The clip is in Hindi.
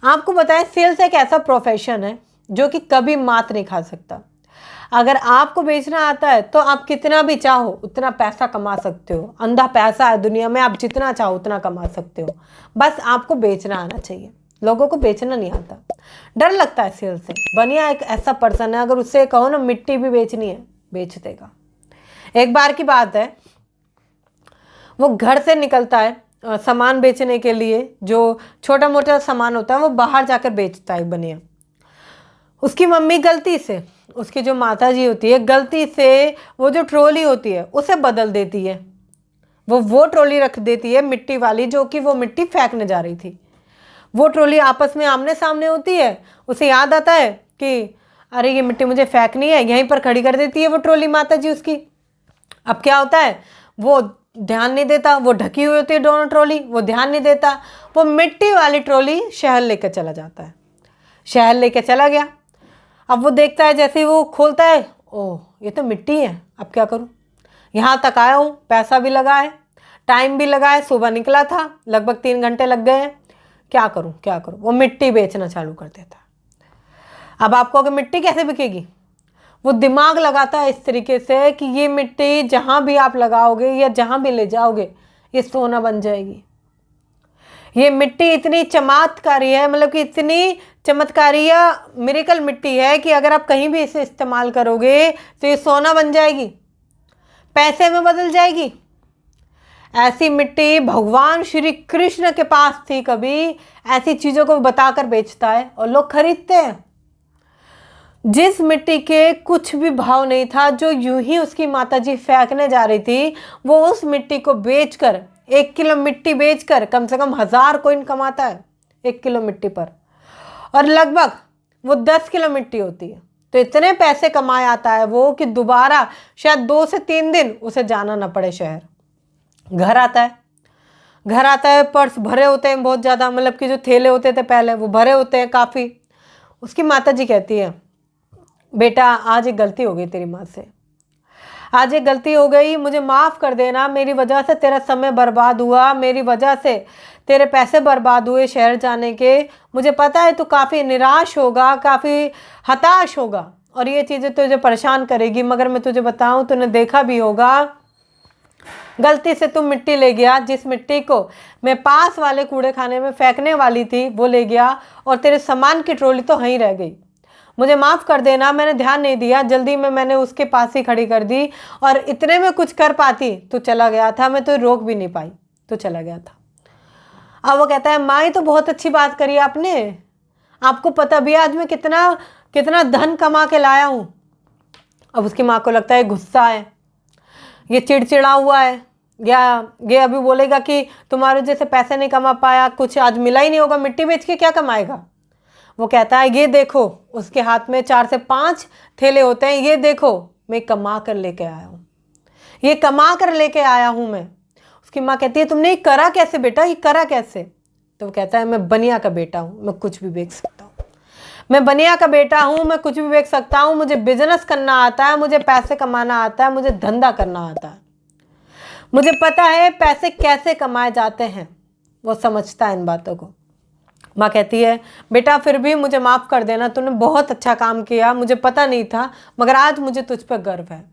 आपको बताएं, सेल्स एक ऐसा प्रोफेशन है जो कि कभी मात नहीं खा सकता। अगर आपको बेचना आता है तो आप कितना भी चाहो उतना पैसा कमा सकते हो। अंधा पैसा है दुनिया में, आप जितना चाहो उतना कमा सकते हो। बस आपको बेचना आना चाहिए। लोगों को बेचना नहीं आता, डर लगता है सेल्स से। बनिया एक ऐसा पर्सन है, अगर उससे कहो ना मिट्टी भी बेचनी है, बेच देगा। एक बार की बात है, वो घर से निकलता है सामान बेचने के लिए। जो छोटा मोटा सामान होता है वो बाहर जाकर बेचता है बनिया। उसकी मम्मी गलती से, उसकी जो माता जी होती है, गलती से वो जो ट्रॉली होती है उसे बदल देती है। वो ट्रॉली रख देती है मिट्टी वाली, जो कि वो मिट्टी फेंकने जा रही थी। वो ट्रॉली आपस में आमने सामने होती है। उसे याद आता है कि अरे ये मिट्टी मुझे फेंकनी है, यहीं पर खड़ी कर देती है वो ट्रॉली माता जी उसकी। अब क्या होता है, वो ध्यान नहीं देता, वो ढकी हुई होती है दोनों ट्रॉली, वो ध्यान नहीं देता। वो मिट्टी वाली ट्रॉली शहर लेकर चला जाता है। शहर लेकर चला गया। अब वो देखता है, जैसे ही वो खोलता है, ओह ये तो मिट्टी है, अब क्या करूं। यहाँ तक आया हूँ, पैसा भी लगा है, टाइम भी लगा है, सुबह निकला था, लगभग 3 घंटे लग गए हैं, क्या करूं क्या करूं। वो मिट्टी बेचना चालू कर देता है। अब आपको अगर मिट्टी कैसे बिकेगी, वो दिमाग लगाता है इस तरीके से कि ये मिट्टी जहाँ भी आप लगाओगे या जहाँ भी ले जाओगे ये सोना बन जाएगी। ये मिट्टी इतनी चमत्कारी है, मतलब कि इतनी चमत्कारी या मिरेकल मिट्टी है कि अगर आप कहीं भी इसे इस्तेमाल करोगे तो ये सोना बन जाएगी, पैसे में बदल जाएगी। ऐसी मिट्टी भगवान श्री कृष्ण के पास थी। कभी ऐसी चीज़ों को बताकर बेचता है और लोग खरीदते हैं। जिस मिट्टी के कुछ भी भाव नहीं था, जो यूं ही उसकी माताजी फेंकने जा रही थी, वो उस मिट्टी को बेचकर, 1 किलो मिट्टी बेचकर कम से कम 1000 कॉइन कमाता है 1 किलो मिट्टी पर। और लगभग वो 10 किलो मिट्टी होती है, तो इतने पैसे कमाए आता है वो कि दोबारा शायद 2 से 3 दिन उसे जाना ना पड़े शहर। घर आता है, पर्स भरे होते हैं बहुत ज़्यादा, मतलब कि जो थैले होते थे पहले वो भरे होते हैं काफ़ी। उसकी माताजी कहती है, बेटा आज एक गलती हो गई तेरी माँ से, आज एक गलती हो गई, मुझे माफ़ कर देना। मेरी वजह से तेरा समय बर्बाद हुआ, मेरी वजह से तेरे पैसे बर्बाद हुए शहर जाने के। मुझे पता है तू काफ़ी निराश होगा, काफ़ी हताश होगा और ये चीज़ें तुझे परेशान करेगी, मगर मैं तुझे बताऊं, तूने देखा भी होगा, गलती से तुम मिट्टी ले गया। जिस मिट्टी को मैं पास वाले कूड़े खाने में फेंकने वाली थी वो ले गया और तेरे सामान की ट्रॉली तो वहीं रह गई। मुझे माफ़ कर देना, मैंने ध्यान नहीं दिया, जल्दी में मैंने उसके पास ही खड़ी कर दी और इतने में कुछ कर पाती तो चला गया था, मैं तो रोक भी नहीं पाई, तो चला गया था। अब वो कहता है, माँ ये तो बहुत अच्छी बात करी आपने, आपको पता भी आज मैं कितना कितना धन कमा के लाया हूँ। अब उसकी माँ को लगता है गुस्सा है, ये चिड़चिड़ा हुआ है, या ये अभी बोलेगा कि तुम्हारे जैसे पैसे नहीं कमा पाया, कुछ आज मिला ही नहीं होगा, मिट्टी बेच के क्या कमाएगा। वो कहता है, ये देखो, उसके हाथ में 4 से 5 थैले होते हैं, ये देखो मैं कमा कर लेके आया हूँ, ये कमा कर लेके आया हूँ मैं। उसकी माँ कहती है, तुमने ये करा कैसे बेटा, ये करा कैसे। तो वो कहता है, मैं बनिया का बेटा हूँ, मैं कुछ भी बेच सकता हूँ, मैं बनिया का बेटा हूँ, मैं कुछ भी बेच सकता हूँ, मुझे बिजनेस करना आता है, मुझे पैसे कमाना आता है, मुझे धंधा करना आता है, मुझे पता है पैसे कैसे कमाए जाते हैं। वो समझता है इन बातों को। माँ कहती है, बेटा फिर भी मुझे माफ़ कर देना, तूने बहुत अच्छा काम किया, मुझे पता नहीं था, मगर आज मुझे तुझ पर गर्व है।